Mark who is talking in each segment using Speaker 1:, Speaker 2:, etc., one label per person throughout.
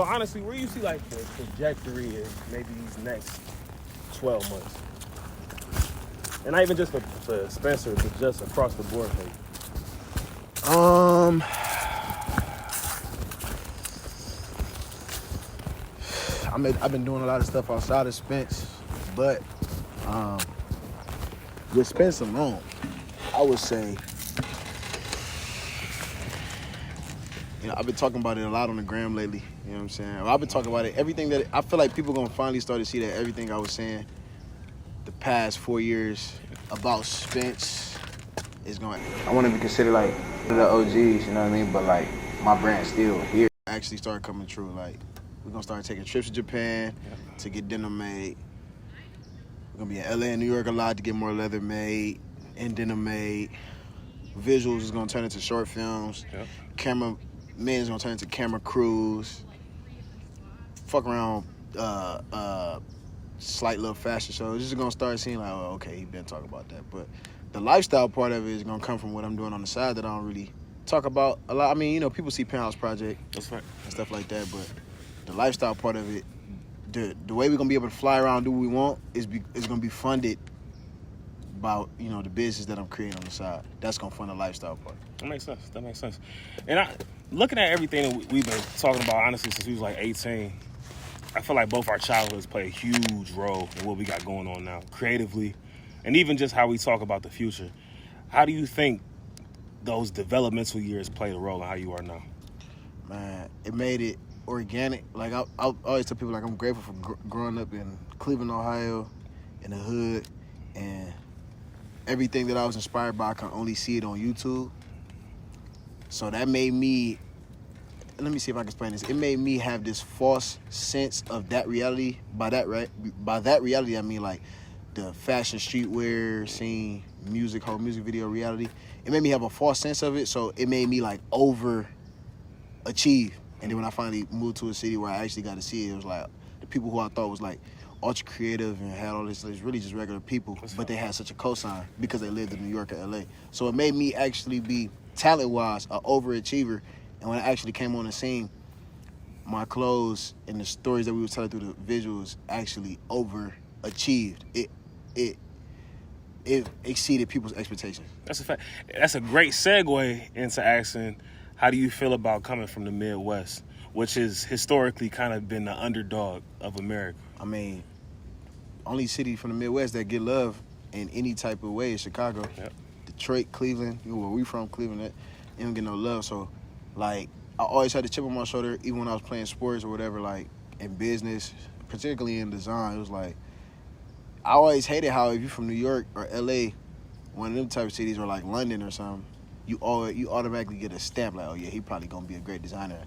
Speaker 1: honestly, where you see like the trajectory in maybe these next 12 months? And not even just for Spencer, but just across the board for you.
Speaker 2: I've been doing a lot of stuff outside of Spence, but with Spence alone, I would say, I've been talking about it a lot on the gram lately. You know what I'm saying? I've been talking about it. Everything that I feel like people gonna finally start to see that everything I was saying the past 4 years about Spence is going. I want to be considered like one of the OGs. You know what I mean? But like my brand's still here. Actually, start coming true. Like we're gonna start taking trips to Japan to get denim made. We're gonna be in LA and New York a lot to get more leather made and denim made. Visuals is gonna turn into short films. Camera men is gonna turn into camera crews. Fuck around, slight little fashion shows. Just gonna start seeing like, oh, okay, he been talking about that. But the lifestyle part of it is gonna come from what I'm doing on the side that I don't really talk about a lot. I mean, people see Penthouse Project and stuff like that, but the lifestyle part of it, the way we're gonna be able to fly around and do what we want is gonna be funded by the business that I'm creating on the side. That's gonna fund the lifestyle part.
Speaker 1: That makes sense. And looking at everything that we've been talking about, honestly, since we was like 18, I feel like both our childhoods play a huge role in what we got going on now, creatively, and even just how we talk about the future. How do you think those developmental years played a role in how you are now?
Speaker 2: Man, it made it organic. Like I always tell people, like I'm grateful for growing up in Cleveland, Ohio, in the hood, and everything that I was inspired by, I can only see it on YouTube. So that made me, let me see if I can explain this. It made me have this false sense of that reality. By that reality, I mean like the fashion streetwear scene, whole music video reality. It made me have a false sense of it, so it made me like overachieve. And then when I finally moved to a city where I actually got to see it, it was like the people who I thought was like ultra creative and had all this, it's really just regular people, but they had such a cosign because they lived in New York or LA. So it made me actually be, talent-wise, an overachiever. And when I actually came on the scene, my clothes and the stories that we were telling through the visuals actually overachieved. It exceeded people's expectations.
Speaker 1: That's a fact. That's a great segue into asking, how do you feel about coming from the Midwest, which has historically kind of been the underdog of America?
Speaker 2: I mean, only city from the Midwest that get love in any type of way is Chicago.
Speaker 1: Yep.
Speaker 2: Detroit, Cleveland, where we from, Cleveland, they don't get no love. So, like, I always had the chip on my shoulder, even when I was playing sports or whatever, like, in business, particularly in design. It was like, I always hated how if you're from New York or LA, one of them type of cities, or like London or something, you automatically get a stamp like, oh yeah, he probably gonna be a great designer.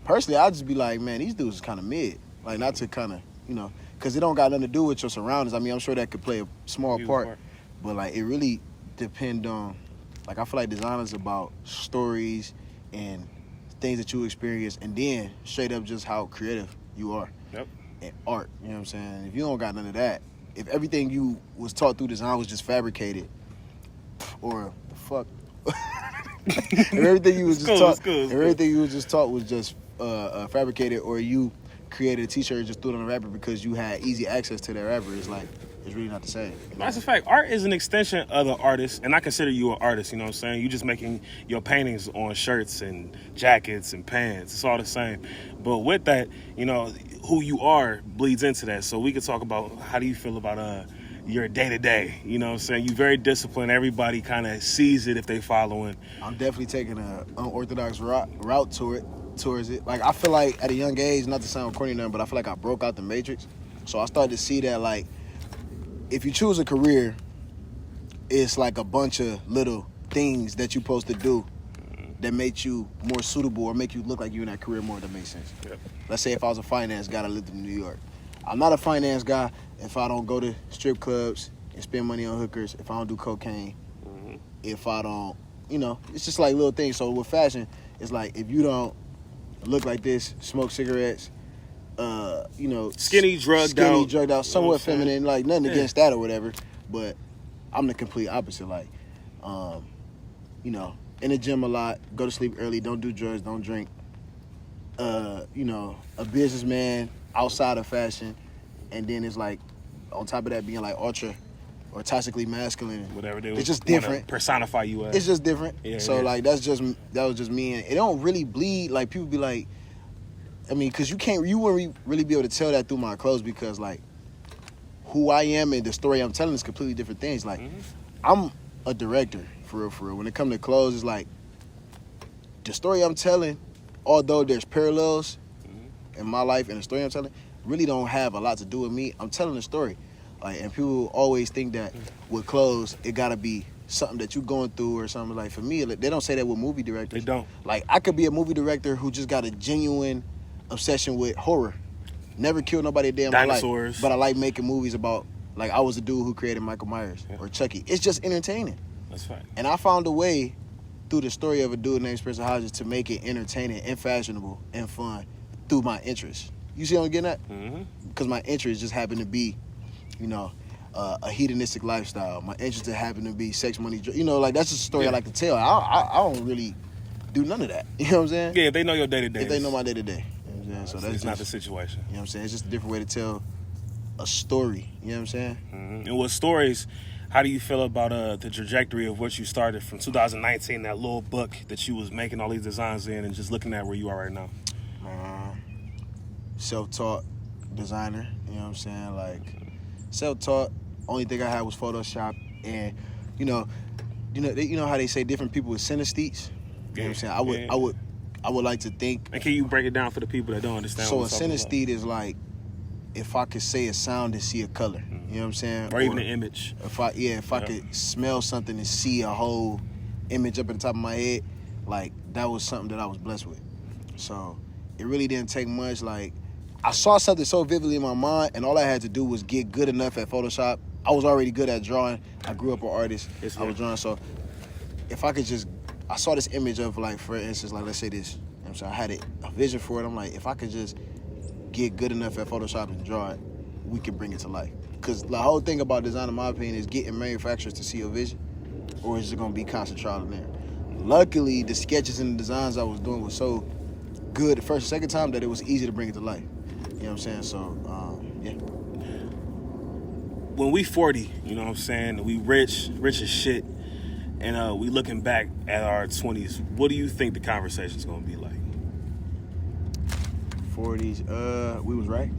Speaker 2: Personally, I'd just be like, man, these dudes is kind of mid. Like, not to kind of, because it don't got nothing to do with your surroundings. I mean, I'm sure that could play a small part, but like, it really depend on, like, I feel like design is about stories and things that you experience, and then straight up just how creative you are.
Speaker 1: Yep.
Speaker 2: And art, you know what I'm saying? If you don't got none of that, if everything you was taught through design was just fabricated, or the fuck, if everything you was just taught, everything you was just taught was just fabricated, or you created a t-shirt and just threw it on a rapper because you had easy access to that rapper, it's like, it's really not the same.
Speaker 1: That's a fact. Art is an extension of the artist, and I consider you an artist, you know what I'm saying? You just making your paintings on shirts and jackets and pants. It's all the same. But with that, who you are bleeds into that. So we could talk about, how do you feel about your day-to-day? You know what I'm saying? You're very disciplined. Everybody kind of sees it if they following.
Speaker 2: I'm definitely taking an unorthodox route towards it. Like, I feel like at a young age, not to sound corny or nothing, but I feel like I broke out the matrix. So I started to see that, like, if you choose a career, it's like a bunch of little things that you're supposed to do that make you more suitable or make you look like you're in that career more, that makes sense.
Speaker 1: Yep.
Speaker 2: Let's say if I was a finance guy that lived in New York. I'm not a finance guy if I don't go to strip clubs and spend money on hookers, if I don't do cocaine, if I don't, it's just like little things. So with fashion, it's like if you don't look like this, smoke cigarettes,
Speaker 1: skinny, drugged out,
Speaker 2: somewhat feminine, like nothing against that or whatever, but I'm the complete opposite. Like, in the gym a lot, go to sleep early, don't do drugs, don't drink, you know, a businessman outside of fashion, and then it's like on top of that being like ultra or toxically masculine.
Speaker 1: Whatever they
Speaker 2: It's just
Speaker 1: wanna
Speaker 2: different.
Speaker 1: personify you as.
Speaker 2: It's just different.
Speaker 1: Yeah,
Speaker 2: So
Speaker 1: yeah.
Speaker 2: like that was just me, and it don't really bleed. Like people be like, I mean, because you wouldn't really be able to tell that through my clothes because like who I am and the story I'm telling is completely different things. Like I'm a director for real, for real. When it comes to clothes, it's like the story I'm telling, although there's parallels in my life and the story I'm telling, really don't have a lot to do with me. I'm telling a story. Like, and people always think that with clothes, it gotta be something that you're going through or something. Like for me, they don't say that with movie directors.
Speaker 1: They don't.
Speaker 2: Like I could be a movie director who just got a genuine obsession with horror. Never killed nobody a day in my life.
Speaker 1: Dinosaurs.
Speaker 2: But I like making movies about, like I was the dude who created Michael Myers or Chucky. It's just entertaining.
Speaker 1: That's fine.
Speaker 2: And I found a way through the story of a dude named Spencer Hodges to make it entertaining and fashionable and fun through my interests. You see what I'm getting at? Because my interests just happen to be, you know, a hedonistic lifestyle. My interests happen to be sex, money, you know, like that's just a story I like to tell. I don't really do none of that. You know what I'm saying?
Speaker 1: Yeah, if they know your day to day.
Speaker 2: If they know my day to day. You know what I'm saying? So that's
Speaker 1: it's not the
Speaker 2: just,
Speaker 1: situation.
Speaker 2: you know what I'm saying? It's just a different way to tell a story. You know what I'm saying?
Speaker 1: And with stories, how do you feel about the trajectory of what you started from 2019, that little book that you was making all these designs in, and just looking at where you are right now?
Speaker 2: Self-taught designer, you know what I'm saying? Like, self-taught, only thing I had was Photoshop, and you know how they say different people with synesthetes. You know what I'm saying? I would like to think.
Speaker 1: And can you break it down for the people that don't understand?
Speaker 2: So a
Speaker 1: what I'm talking about?
Speaker 2: synesthete is like if I could say a sound and see a color. You know what I'm saying?
Speaker 1: Or even an image.
Speaker 2: If I could smell something and see a whole image up at the top of my head, like that was something that I was blessed with. So it really didn't take much. Like I saw something so vividly in my mind, and all I had to do was get good enough at Photoshop. I was already good at drawing. I grew up an artist. I was drawing. So if I could just, I saw this image of like, for instance, like let's say this. You know what I'm saying? I had a vision for it. I'm like, if I could just get good enough at Photoshop and draw it, we can bring it to life. Because the whole thing about design, in my opinion, is getting manufacturers to see your vision, or is it going to be constant trial and error? Luckily, the sketches and the designs I was doing was so good the first and second time that it was easy to bring it to life. You know what I'm saying? So, yeah.
Speaker 1: When we 40, you know what I'm saying, we rich as shit, and we looking back at our 20s, what do you think the conversation's going to be like?
Speaker 2: 40s, we was right.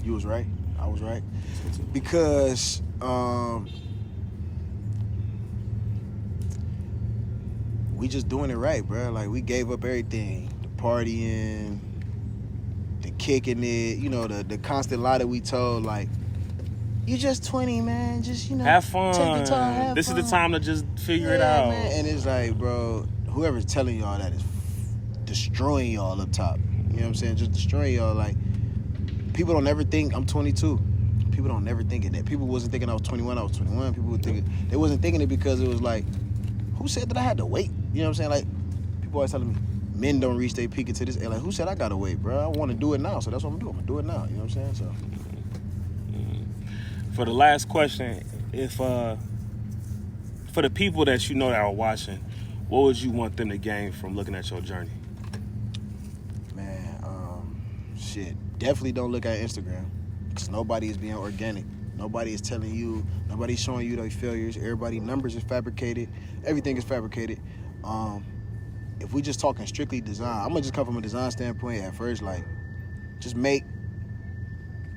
Speaker 2: You was right. I was right. Because we just doing it right, bro. Like we gave up everything. The partying, the kicking it, you know, the constant lie that we told, like, you just 20, man. Just, you know,
Speaker 1: have fun.
Speaker 2: Take your time, have
Speaker 1: this
Speaker 2: fun.
Speaker 1: is the time to just figure it out.
Speaker 2: Man. And it's like, bro, whoever's telling y'all that is destroying y'all up top. You know what I'm saying? Just destroying y'all. Like, people don't ever think I'm 22. People don't never think of that. People wasn't thinking I was 21. I was 21. People were thinking, they wasn't thinking it because it was like, who said that I had to wait? You know what I'm saying? Like, people always telling me, men don't reach their peak until this age. Like, who said I gotta wait, bro? I want to do it now, so that's what I'm gonna do. I'm gonna do it now. You know what I'm saying? So.
Speaker 1: For the last question, if for the people that you know that are watching, what would you want them to gain from looking at your journey?
Speaker 2: Man, shit. Definitely don't look at Instagram, because nobody is being organic. Nobody is telling you. Nobody's showing you their failures. Everybody numbers is fabricated. Everything is fabricated. If we just talking strictly design, I'm gonna just come from a design standpoint at first. Like, just make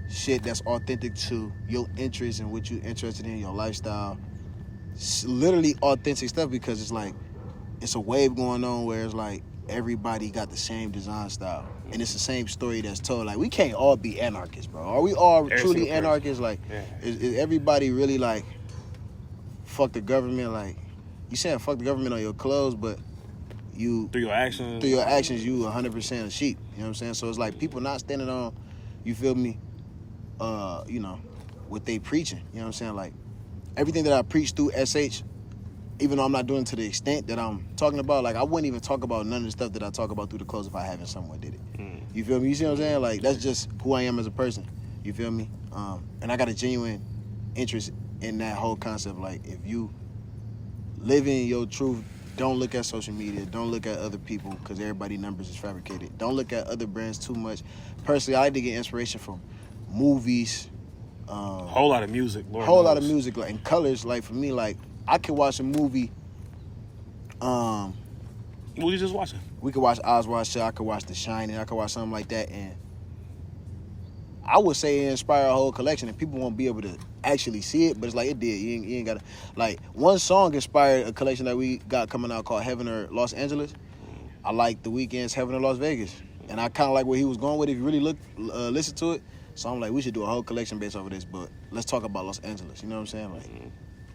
Speaker 2: shit that's authentic to your interests and what you're interested in, your lifestyle. It's literally authentic stuff, because it's like, it's a wave going on where it's like everybody got the same design style. And it's the same story that's told. Like, we can't all be anarchists, bro. Are we all truly anarchists? Like, is everybody really like, fuck the government? Like, you saying fuck the government on your clothes, but you... Through your actions, you 100% a sheep. You know what I'm saying? So it's like people not standing on, you feel me, you know, what they preaching. You know what I'm saying? Like, everything that I preach through SH, even though I'm not doing it to the extent that I'm talking about, like, I wouldn't even talk about none of the stuff that I talk about through the clothes if I haven't someone did it. You feel me? You see what I'm saying? Like, that's just who I am as a person. You feel me? And I got a genuine interest in that whole concept. Like, if you living your truth don't look at social media. Don't look at other people because everybody numbers is fabricated. Don't look at other brands too much. Personally, I like to get inspiration from movies.
Speaker 1: Whole lot of music. Lord
Speaker 2: Whole lot of
Speaker 1: knows.
Speaker 2: music, like, and colors. Like for me, like I could watch a movie.
Speaker 1: What you just watching?
Speaker 2: We could watch Oswald Shell. I could watch The Shining. I could watch something like that, and I would say it inspired a whole collection, and people won't be able to actually see it, but it's like it did. You ain't gotta, like, one song inspired a collection that we got coming out called Heaven or Los Angeles. I like The Weeknd's Heaven or Las Vegas, and I kind of like where he was going with it. If you really listen to it, so I'm like, we should do a whole collection based off of this, but let's talk about Los Angeles. You know what I'm saying? Like,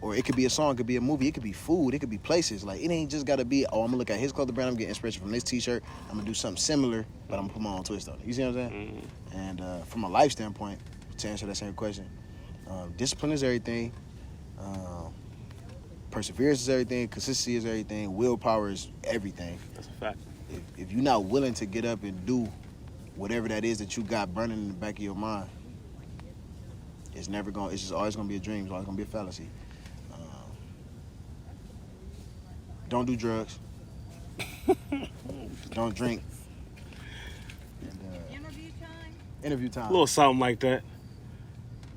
Speaker 2: or it could be a song, it could be a movie, it could be food, it could be places. Like, it ain't just gotta be, oh, I'm gonna look at his clothing brand, I'm getting inspiration from this T-shirt, I'm gonna do something similar, but I'm gonna put my own twist on it. You see what I'm saying? And from a life standpoint, to answer that same question, discipline is everything. Perseverance is everything. Consistency is everything. Willpower is everything.
Speaker 1: That's a fact.
Speaker 2: If you're not willing to get up and do whatever that is that you got burning in the back of your mind, it's never going. It's just always gonna be a dream. It's always gonna be a fallacy. Don't do drugs. Don't drink. And,
Speaker 3: Interview time?
Speaker 2: interview time.
Speaker 1: A little something like that.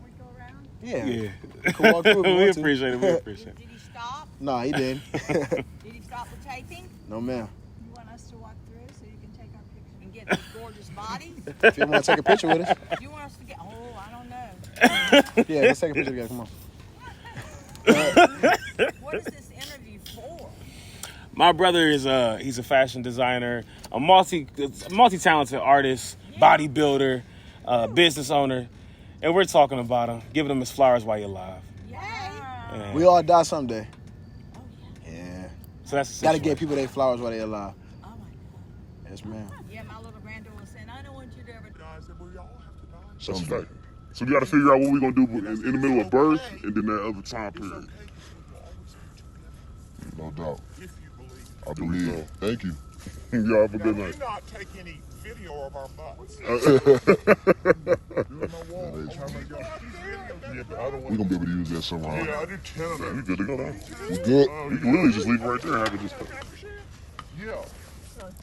Speaker 3: We go around?
Speaker 2: Yeah.
Speaker 1: Yeah.
Speaker 2: Can walk through if you
Speaker 1: We
Speaker 2: want to.
Speaker 1: appreciate it. We appreciate it.
Speaker 3: Did he stop?
Speaker 2: Nah, he didn't.
Speaker 3: Did he stop the taping?
Speaker 2: No, ma'am.
Speaker 3: You want us to walk through so you can take our picture and get those gorgeous bodies?
Speaker 2: If you want to take a picture with us,
Speaker 3: You want us to get? Oh, I don't know.
Speaker 2: yeah, let's take a picture together. Come on.
Speaker 3: What is this interview for?
Speaker 1: My brother is he's a fashion designer, a multi-talented artist, bodybuilder, business owner, and we're talking about him, giving him his flowers while you're alive.
Speaker 3: Yay!
Speaker 1: And
Speaker 2: We all die someday.
Speaker 3: Oh, yeah.
Speaker 2: Yeah.
Speaker 1: so that's the
Speaker 2: Gotta give
Speaker 1: situation.
Speaker 2: people their flowers while they're alive.
Speaker 3: Oh, my God.
Speaker 2: Yes, ma'am.
Speaker 3: Yeah, my little granddaughter was saying, I don't want you to ever die. I said, well, y'all have to die.
Speaker 4: Someday. So we got to figure out what we're going to do in the middle of birth and then that other time period. No doubt.
Speaker 5: If you believe.
Speaker 4: I believe so. Thank you. Y'all have a good
Speaker 5: Now,
Speaker 4: night.
Speaker 5: do not take any video of our butts.
Speaker 4: We're going to be able to use that somewhere.
Speaker 5: Yeah, I do 10 of
Speaker 4: You
Speaker 5: them.
Speaker 4: good to go now? We good? You can really just leave it right there and have it just...
Speaker 5: Yeah.